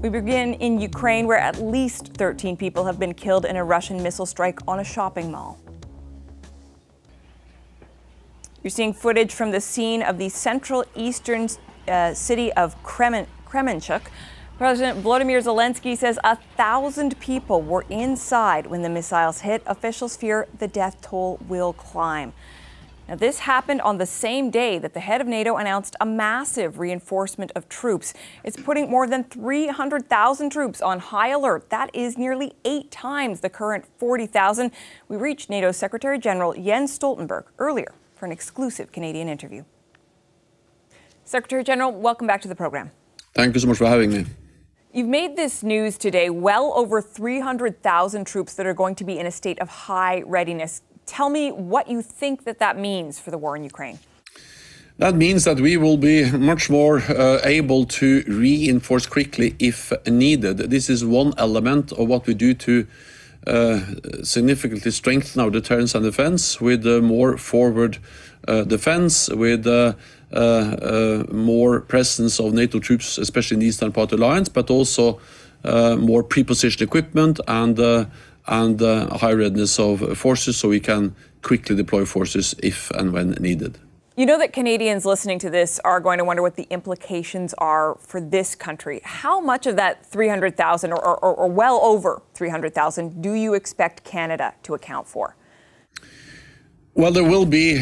We begin in Ukraine, where at least 13 people have been killed in a Russian missile strike on a shopping mall. You're seeing footage from the scene of the central eastern city of Kremenchuk. President Volodymyr Zelensky says 1,000 people were inside when the missiles hit. Officials fear the death toll will climb. Now, this happened on the same day that the head of NATO announced a massive reinforcement of troops. It's putting more than 300,000 troops on high alert. That is nearly 8 times the current 40,000. We reached NATO Secretary General Jens Stoltenberg earlier for an exclusive Canadian interview. Secretary General, welcome back to the program. Thank you so much for having me. You've made this news today, well over 300,000 troops that are going to be in a state of high readiness. Tell me what you think that means for the war in Ukraine. That means that we will be much more able to reinforce quickly if needed. This is one element of what we do to significantly strengthen our deterrence and defense with more forward defense, with more presence of NATO troops, especially in the eastern part of the alliance, but also more pre-positioned equipment and high readiness of forces, so we can quickly deploy forces if and when needed. You know that Canadians listening to this are going to wonder what the implications are for this country. How much of that 300,000 or well over 300,000 do you expect Canada to account for? Well, there will be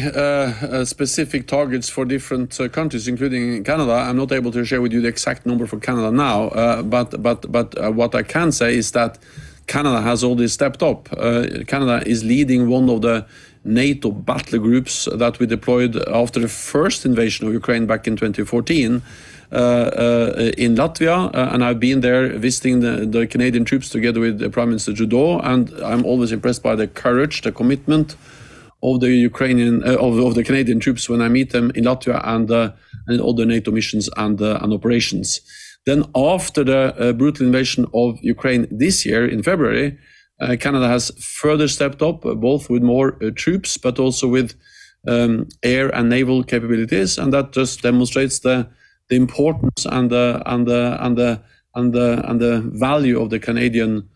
specific targets for different countries, including Canada. I'm not able to share with you the exact number for Canada now, but what I can say is that Canada has already stepped up. Canada is leading one of the NATO battle groups that we deployed after the first invasion of Ukraine back in 2014 in Latvia. And I've been there visiting the Canadian troops together with Prime Minister Trudeau. And I'm always impressed by the courage, the commitment of the Ukrainian, of the Canadian troops when I meet them in Latvia and in other NATO missions and operations. Then after the brutal invasion of Ukraine this year in February, Canada has further stepped up, both with more troops, but also with air and naval capabilities, and that just demonstrates the importance and the value of the Canadian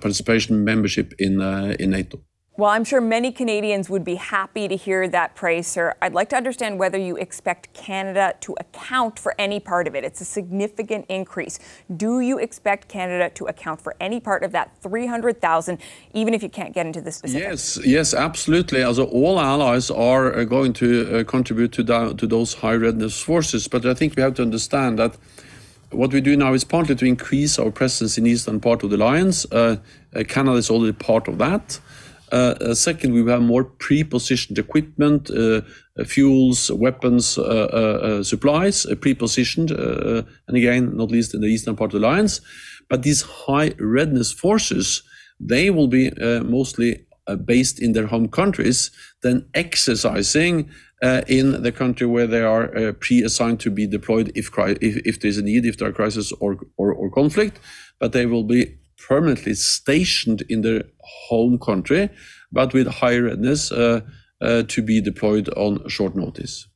participation membership in NATO. Well, I'm sure many Canadians would be happy to hear that praise, sir. I'd like to understand whether you expect Canada to account for any part of it. It's a significant increase. Do you expect Canada to account for any part of that 300,000, even if you can't get into the specifics? Yes, absolutely. Also, all allies are going to contribute to those high readiness forces. But I think we have to understand that what we do now is partly to increase our presence in the eastern part of the alliance. Canada is already part of that. Second, we will have more pre-positioned equipment, fuels, weapons, supplies, pre-positioned, and again, not least in the eastern part of the alliance. But these high readiness forces, they will be mostly based in their home countries, then exercising in the country where they are pre-assigned to be deployed if there's a need, if there are crisis or conflict. But they will be permanently stationed in their home country, but with high readiness to be deployed on short notice.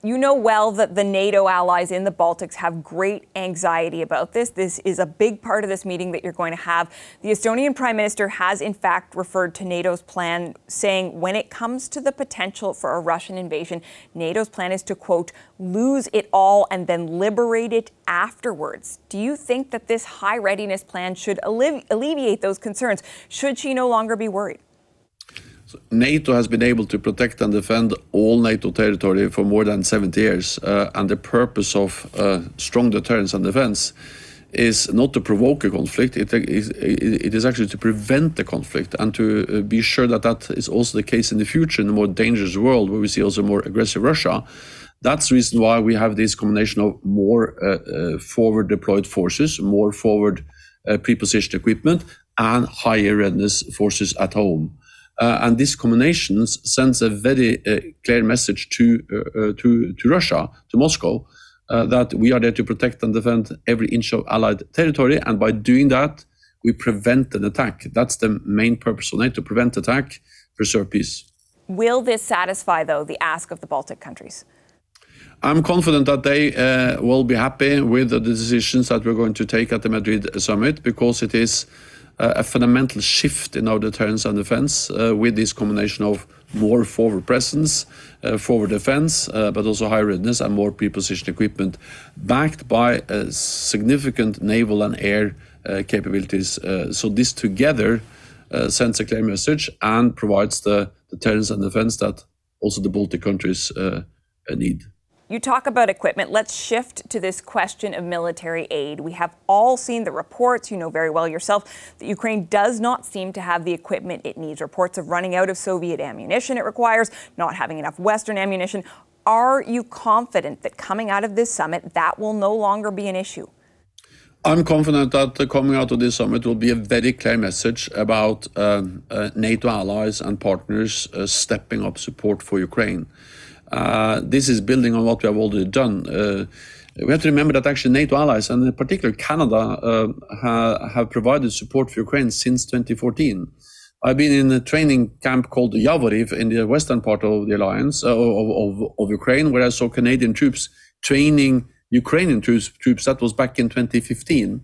You know well that the NATO allies in the Baltics have great anxiety about this. This is a big part of this meeting that you're going to have. The Estonian Prime Minister has, in fact, referred to NATO's plan, saying when it comes to the potential for a Russian invasion, NATO's plan is to, quote, lose it all and then liberate it afterwards. Do you think that this high readiness plan should alleviate those concerns? Should she no longer be worried? So NATO has been able to protect and defend all NATO territory for more than 70 years. And the purpose of strong deterrence and defense is not to provoke a conflict. It is actually to prevent the conflict and to be sure that that is also the case in the future in a more dangerous world where we see also more aggressive Russia. That's the reason why we have this combination of more forward deployed forces, more forward pre-positioned equipment, and higher readiness forces at home. And this combination sends a very clear message to Russia, to Moscow, that we are there to protect and defend every inch of Allied territory. And by doing that, we prevent an attack. That's the main purpose of NATO, prevent attack, preserve peace. Will this satisfy, though, the ask of the Baltic countries? I'm confident that they will be happy with the decisions that we're going to take at the Madrid summit, because it is a fundamental shift in our deterrence and defense with this combination of more forward presence, forward defense, but also high readiness and more pre-positioned equipment, backed by significant naval and air capabilities. So this together sends a clear message and provides the deterrence and defense that also the Baltic countries need. You talk about equipment. Let's shift to this question of military aid. We have all seen the reports, you know very well yourself, that Ukraine does not seem to have the equipment it needs. Reports of running out of Soviet ammunition it requires, not having enough Western ammunition. Are you confident that coming out of this summit, that will no longer be an issue? I'm confident that coming out of this summit will be a very clear message about NATO allies and partners stepping up support for Ukraine. This is building on what we have already done. We have to remember that actually NATO allies, and in particular Canada, have provided support for Ukraine since 2014. I've been in a training camp called Yavoriv in the western part of the alliance, of Ukraine, where I saw Canadian troops training Ukrainian troops. That was back in 2015.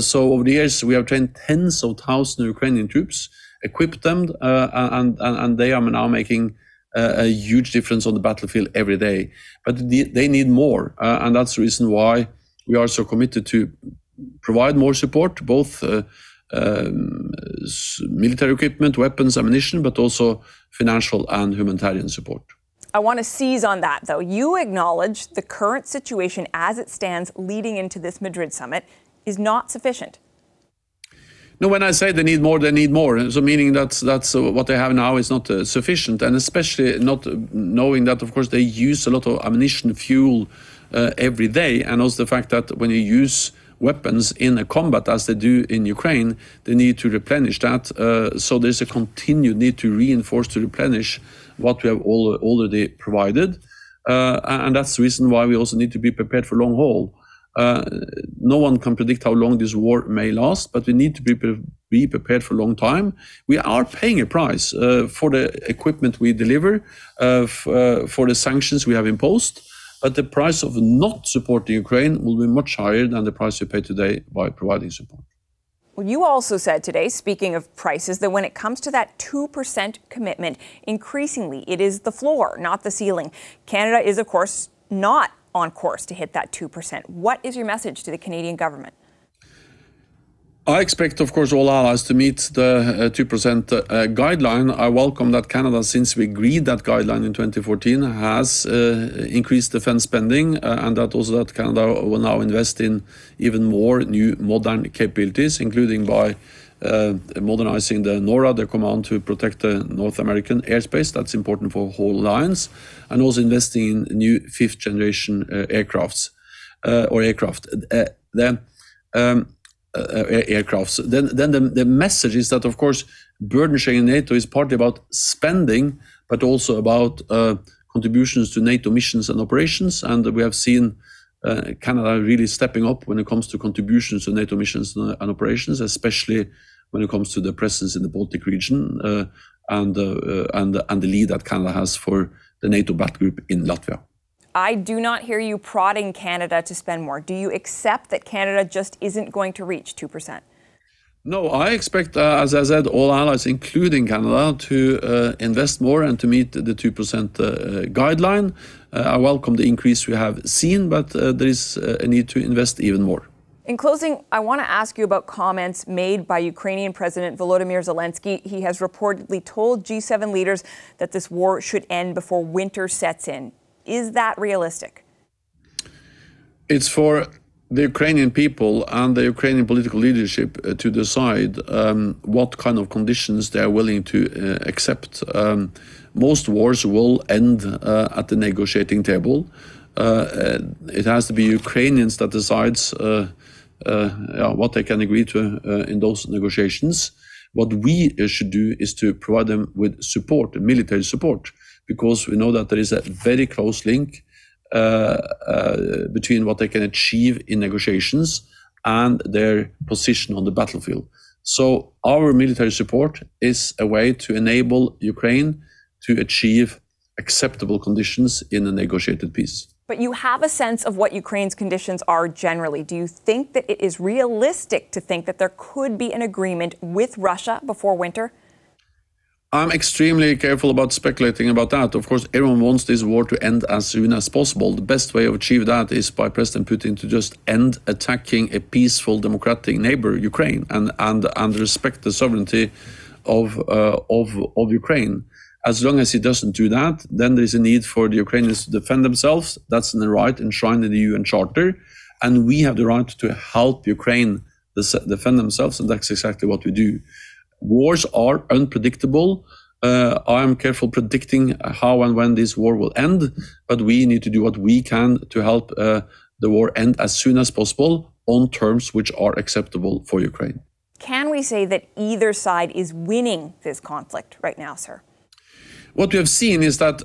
So over the years, we have trained tens of thousands of Ukrainian troops, equipped them, and they are now making a huge difference on the battlefield every day. But they need more, and that's the reason why we are so committed to provide more support, both military equipment, weapons, ammunition, but also financial and humanitarian support. I want to seize on that, though. You acknowledge the current situation as it stands leading into this Madrid summit is not sufficient. No, when I say they need more, they need more. So meaning that's what they have now is not sufficient, and especially not knowing that, of course, they use a lot of ammunition, fuel every day, and also the fact that when you use weapons in a combat, as they do in Ukraine, they need to replenish that. So there's a continued need to reinforce, to replenish what we have already provided. And that's the reason why we also need to be prepared for long haul. No one can predict how long this war may last, but we need to be prepared for a long time. We are paying a price for the equipment we deliver, for the sanctions we have imposed, but the price of not supporting Ukraine will be much higher than the price we pay today by providing support. Well, you also said today, speaking of prices, that when it comes to that 2% commitment, increasingly it is the floor, not the ceiling. Canada is, of course, not on course to hit that 2%. What is your message to the Canadian government? I expect, of course, all allies to meet the 2% guideline. I welcome that Canada, since we agreed that guideline in 2014, has increased defense spending, and that also that Canada will now invest in even more new modern capabilities, including by modernizing the NORAD, the command to protect the North American airspace. That's important for whole alliance, and also investing in new fifth-generation aircrafts. Then the message is that, of course, burden sharing in NATO is partly about spending, but also about contributions to NATO missions and operations. And we have seen Canada really stepping up when it comes to contributions to NATO missions and operations, especially when it comes to the presence in the Baltic region and the lead that Canada has for the NATO battle group in Latvia. I do not hear you prodding Canada to spend more. Do you accept that Canada just isn't going to reach 2%? No, I expect, as I said, all allies, including Canada, to invest more and to meet the 2% guideline. I welcome the increase we have seen, but there is a need to invest even more. In closing, I want to ask you about comments made by Ukrainian President Volodymyr Zelensky. He has reportedly told G7 leaders that this war should end before winter sets in. Is that realistic? It's for the Ukrainian people and the Ukrainian political leadership to decide what kind of conditions they are willing to accept. Most wars will end at the negotiating table. It has to be Ukrainians that decides what they can agree to in those negotiations. What we should do is to provide them with support, military support, because we know that there is a very close link between what they can achieve in negotiations and their position on the battlefield. So our military support is a way to enable Ukraine to achieve acceptable conditions in a negotiated peace. But you have a sense of what Ukraine's conditions are generally. Do you think that it is realistic to think that there could be an agreement with Russia before winter? I'm extremely careful about speculating about that. Of course, everyone wants this war to end as soon as possible. The best way of achieving that is by President Putin to just end attacking a peaceful, democratic neighbor, Ukraine, and respect the sovereignty of Ukraine. As long as he doesn't do that, then there is a need for the Ukrainians to defend themselves. That's the right enshrined in the UN Charter. And we have the right to help Ukraine defend themselves, and that's exactly what we do. Wars are unpredictable. I am careful predicting how and when this war will end, but we need to do what we can to help the war end as soon as possible on terms which are acceptable for Ukraine. Can we say that either side is winning this conflict right now, sir? What we have seen is that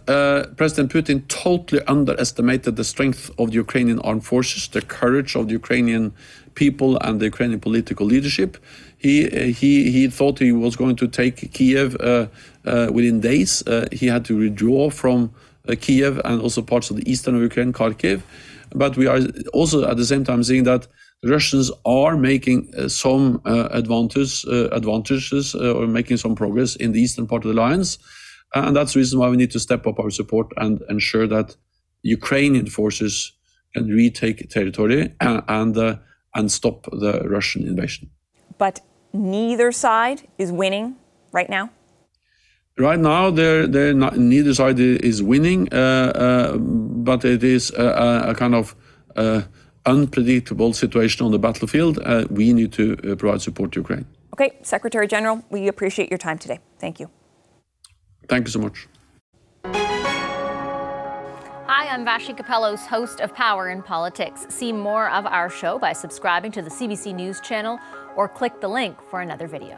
President Putin totally underestimated the strength of the Ukrainian armed forces, the courage of the Ukrainian people and the Ukrainian political leadership. He thought he was going to take Kiev within days. He had to withdraw from Kiev and also parts of the eastern of Ukraine, Kharkiv. But we are also at the same time seeing that the Russians are making some advantages or making some progress in the eastern part of the alliance. And that's the reason why we need to step up our support and ensure that Ukrainian forces can retake territory and stop the Russian invasion. But neither side is winning right now? Right now, neither side is winning, but it is a kind of unpredictable situation on the battlefield. We need to provide support to Ukraine. Okay, Secretary General, we appreciate your time today. Thank you. Thank you so much. Hi, I'm Vashi Capellos, host of Power in Politics. See more of our show by subscribing to the CBC News channel or click the link for another video.